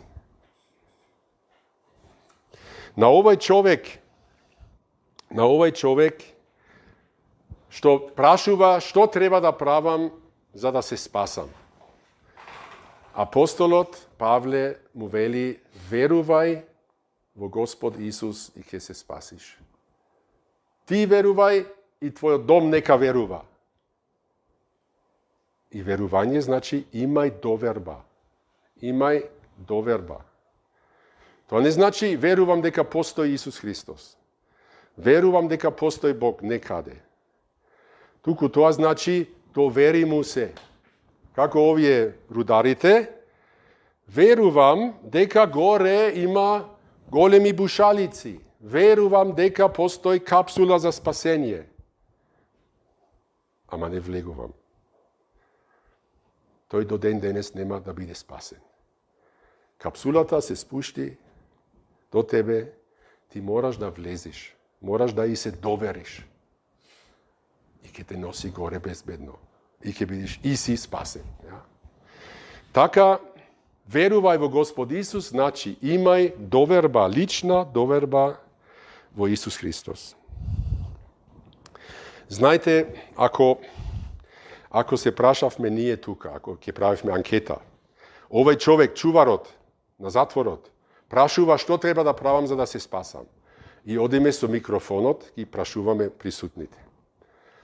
Na ovaj čovek što prašuva što treba da pravam za da se spasam. Apostolot Pavle mu veli, veruvaj v Gospod Isus i će se spasiš. Ti veruvaj i tvoj dom neka veruva. I veruvanje znači imaj doverba. Imaj doverba. To ne znači veruvam deka postoji Isus Hristos. Veruvam deka postoji Bog nekade. Tuku to znači to veri mu se. Kako ovdje rudarite, veruvam deka gore ima golemi bušalici. Veruvam deka postoji kapsula za spasenje. Ama ne vleguvam. To je do den danes nema da bude spasen. Kapsulata se spušti do tebe, ti moraš da vleziš. Moraš da i se doveriš. I ke te nosi gore bezbedno. I ke vidiš i si spasen. Ja? Taka veruvaj v Gospod Isus znači imaj doverba, lična doverba v Isus Hristos. Znajte, ako se prašav me nije tuka, ako ke praviv me anketa, ovaj čovek, čuvarot, na zatvorot, prašuva što treba da pravam za da se spasam. I odime so mikrofonot i prašuva me prisutnite.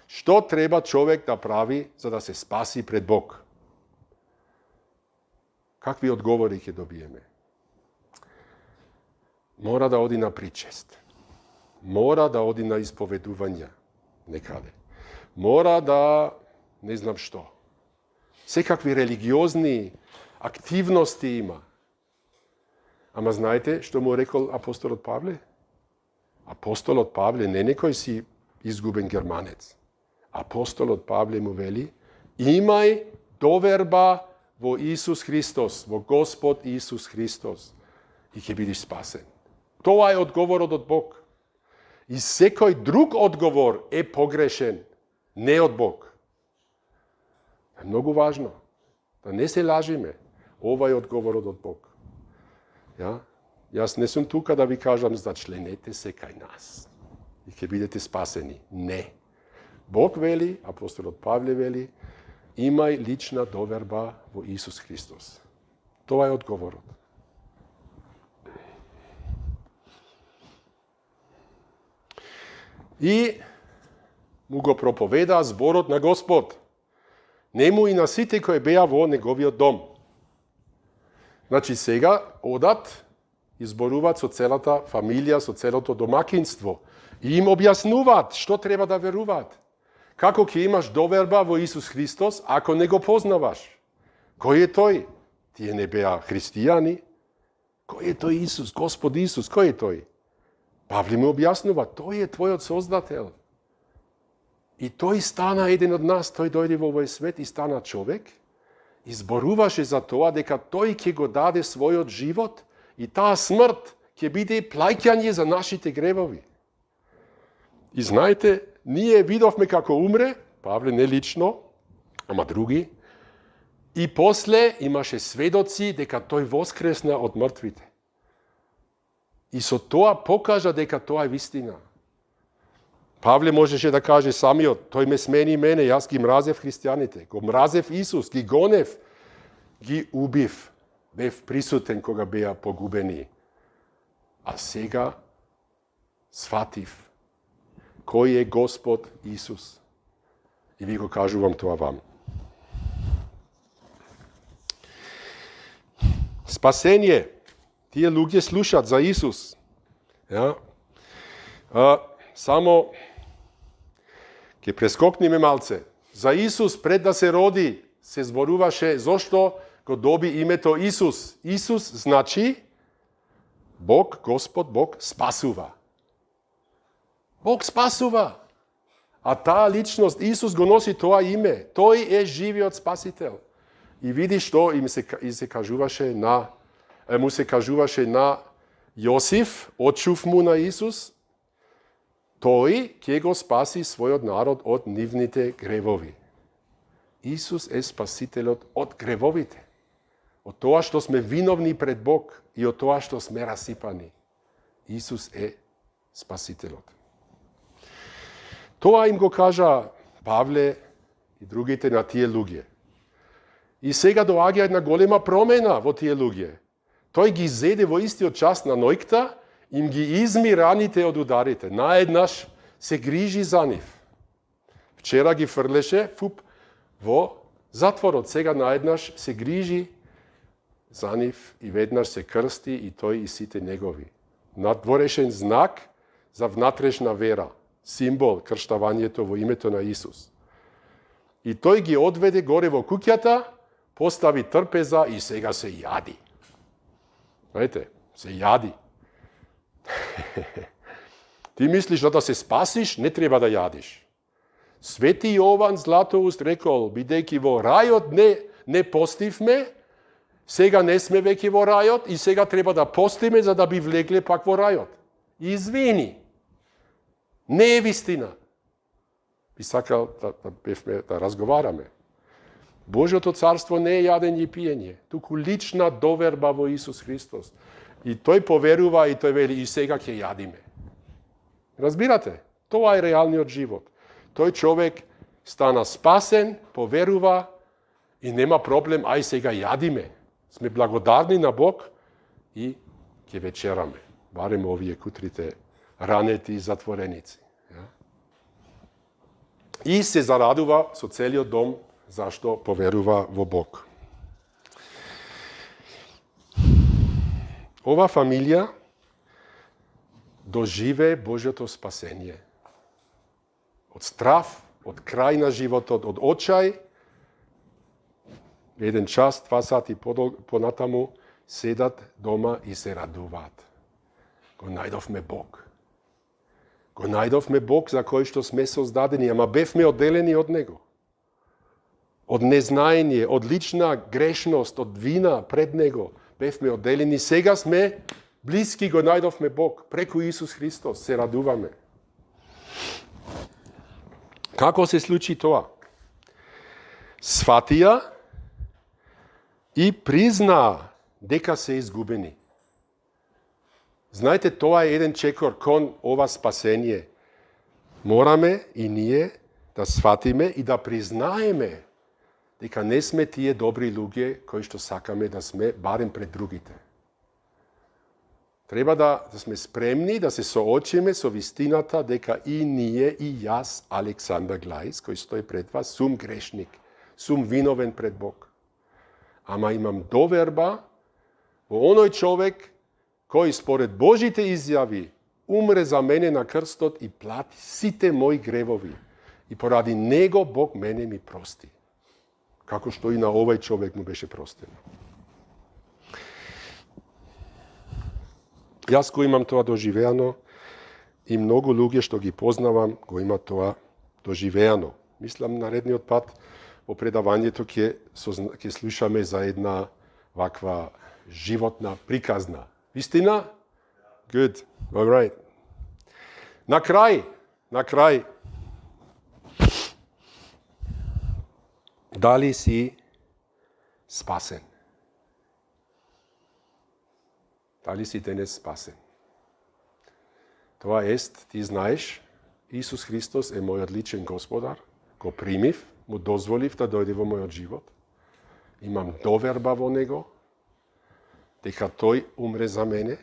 Što treba čovek da pravi za da se spasi pred Bog? Kakvi odgovori ke dobijeme? Mora da odi na pričest. Mora da odi na ispoveduvanja nekade. Mora da ne znam što. Sve kakvi religiozni aktivnosti ima. Ama znajte što mu rekao apostol od Pavle? Apostol od Pavle ne nekoj si izguben Germanec. Apostol od Pavle mu veli, imaj doverba vo Isus Hristos, vo Gospod Isus Hristos i ќе бидиш спасен. Тоа е одговорот од Бог. И секој друг одговор е погрешен, не од Бог. Е многу важно да не се лажиме. Ова е одговорот од Бог. Ja? Јас не сум тука да ви кажам зачленете се кај нас и ќе бидете спасени. Не. Бог вели, апостолот Павле вели, имај лична доверба во Исус Христос. Тоа е одговорот. И му го проповедаа зборот на Господ. Нему и на сите кои беа во неговиот дом. Значи сега одат, изборуваат со целата фамилија, со целото домакинство и им објаснуваат што треба да веруваат. Како ќе имаш доверба во Исус Христос ако не го познаваш? Кој е тој? Тие не беа христијани. Кој е тој Исус? Господ Исус, кој е тој? Павле му објаснува, тој е твојот создател. И тој стана еден од нас, тој дојде во овој свет и стана човек, изборуваше за тоа дека тој ќе го даде својот живот и таа смрт ќе биде плаќање за нашите гревови. И знаете, ние видовме како умре, Павле не лично, ама други, и после имаше сведоци дека тој воскресна од мртвите. И со тоа покажа дека тоа е вистина. Павле можеше да каже самиот, тој ме смени мене, јас ги мразев христијаните, го мразев Исус, ги гонев, ги убив, бев присутен кога беа погубени. А сега сватив кој е Господ Исус. И ви го кажувам тоа вам. Спасение. Тие луѓе слушат за Исус. Ja? Само ќе прескокнеме малце. За Исус пред да се роди се зборуваше зошто го доби името Исус. Исус значи Бог, Господ, Бог спасува. Бог спасува. А таа личност, Исус го носи тоа име. Тој е живиот спасител. И види што му се кажуваше на Јосиф, очув му на Исус, тој ќе го спаси својот народ од нивните гревови. Исус е спасителот од гревовите. Од тоа што сме виновни пред Бог и од тоа што сме расипани. Исус е спасителот. Тоа им го кажа Павле и другите на тие луѓе. И сега доаѓа една голема промена во тие луѓе. Тој ги зеде во истиот час на ноќта, им ги изми раните од ударите. Наеднаш се грижи за нив. Вчера ги фрлеше во затворот, сега наеднаш се грижи за нив и веднаш се крсти и тој и сите негови. Надворешен знак за внатрешна вера, символ крштавањето во името на Исус. И тој ги одведе горе во куќата, постави трпеза и сега се јади. Знаете, се јади. Ти мислиш да се спасиш, не треба да јадиш. Свети Јован Златоуст рекол, бидејќи во рајот не постивме, сега не сме веќе во рајот и сега треба да постиме за да би влегле пак во рајот. Извини. Не е вистина. Би сакал да разговараме. Божјото царство не е јадење и пиење, туку лична доверба во Исус Христос. И тој поверува и тој вели и сега ќе јадиме. Разбирате? Тоа е реалниот живот. Тој човек стана спасен, поверува и нема проблем, ај сега јадиме. Сме благодарни на Бог и ќе вечераме. Барем овие кутрите ранети и затвореници. И се зарадува со целиот дом, зашто поверува во Бог. Ова фамилија доживе Божјото спасение. Од страв, од крај на животот, од очај, еден час, 2 сати понатаму, седат дома и се радуваат. Го најдовме Бог. Го најдовме Бог за кој што сме создадени, ама бевме одделени од Него. Од незнаење, од лична грешност, од вина пред Него. Бевме одделени, сега сме блиски, го најдовме Бог. Преку Исус Христос се радуваме. Како се случи тоа? Сватија и признаа дека се изгубени. Знаете, тоа е еден чекор кон ова спасение. Мораме и ние да сватиме и да признаеме дека не сме тие добри луѓе кои што сакаме да сме, барем пред другите. Треба да сме спремни да се соочиме со вистината дека и ние, и јас, Александар Глајс, кој стои пред вас, сум грешник, сум виновен пред Бог. Ама имам доверба во оној човек кој според Божите изјави умре за мене на крстот и плати сите мои гревови. И поради него Бог мене ми прости. Како што и на овој човек му беше простено. Јас го имам тоа доживеано и многу луѓе што ги познавам го има тоа доживеано. Мислам наредниот пат во предавањето ќе слушаме за една ваква животна приказна. Вистина? Good. All right. На крај. Дали си спасен? Дали си денес спасен? Тоа ест, ти знаеш, Исус Христос е мојот личен Господар, го примив, му дозволив да дојде во мојот живот. Имам доверба во Него, дека Тој умре за мене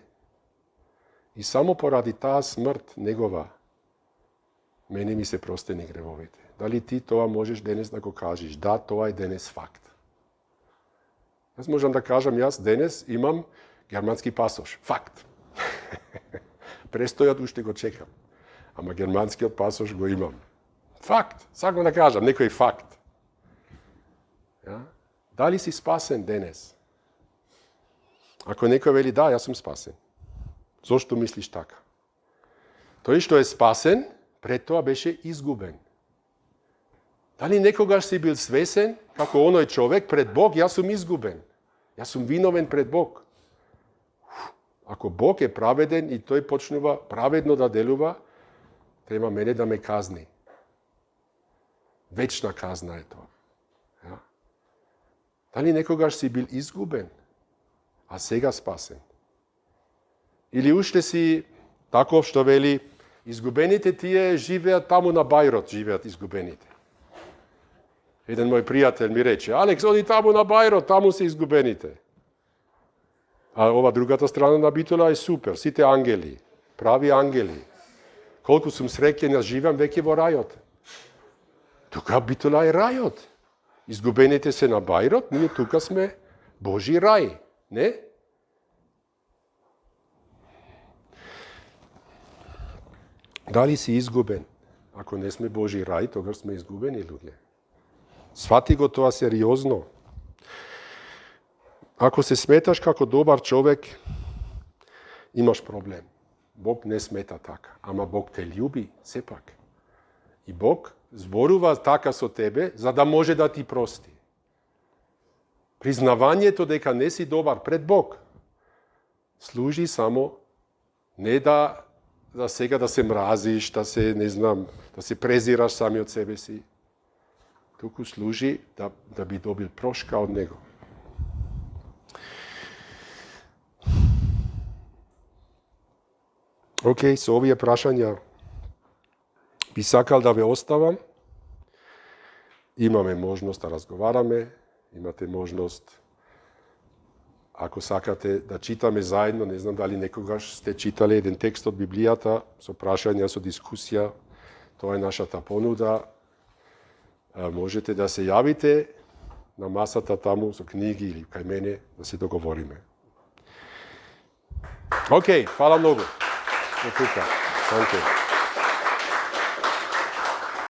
и само поради таа смрт Негова, мене ми се простени гревовите. Дали ти тоа можеш денес да го кажеш? Да, тоа е денес факт. Јас можам да кажам, јас денес имам германски пасош. Факт. Престојот уште го чекам. Ама германскиот пасош го имам. Факт. Сакам да кажам, некој факт. Ja? Дали си спасен денес? Ако некој вели да, јас сум спасен. Зошто мислиш така? Тој што е спасен, пред тоа беше изгубен. Дали некогаш си бил свесен, како оној човек, пред Бог, јас сум изгубен. Јас сум виновен пред Бог. Ако Бог е праведен и тој почнува праведно да делува, треба мене да ме казни. Вечна казна е тоа. Ja? Дали некогаш си бил изгубен, а сега спасен? Или уште си таков што вели, изгубените тие живеат таму на Бајрот, живеат изгубените. Еден мој пријател ми рече, Алекс, оди таму на Бајрот, таму се изгубените. А ова другата страна на Битола е супер, сите ангели, прави ангели. Колку сум среќен, јас живеам веќе во рајот. Тука Битола е рајот. Изгубените се на Бајрот, ние тука сме Божи рај, не? Дали си изгубен? Ако не сме Божи рај, тогаш сме изгубени луѓе. Свати го тоа сериозно. Ако се сметаш како добар човек, имаш проблем. Бог не смета така, ама Бог те љуби сепак. И Бог зборува така со тебе, за да може да ти прости. Признавањето дека не си добар пред Бог служи само не да сега да се мразиш, да се, не знам, да се презираш сами од себе си. Туку служи да би добил прошка од Него. Океј, со овие прашања би сакал да ве оставам. Имаме можност да разговараме, имате можност, ако сакате да читаме заедно, не знам дали некогаш сте читале еден текст од Библијата, со прашања, со дискусија, тоа е нашата понуда. Можете да се јавите на масата таму со книги или кај мене да се договориме. Океј, фала многу. До тука. Thank you.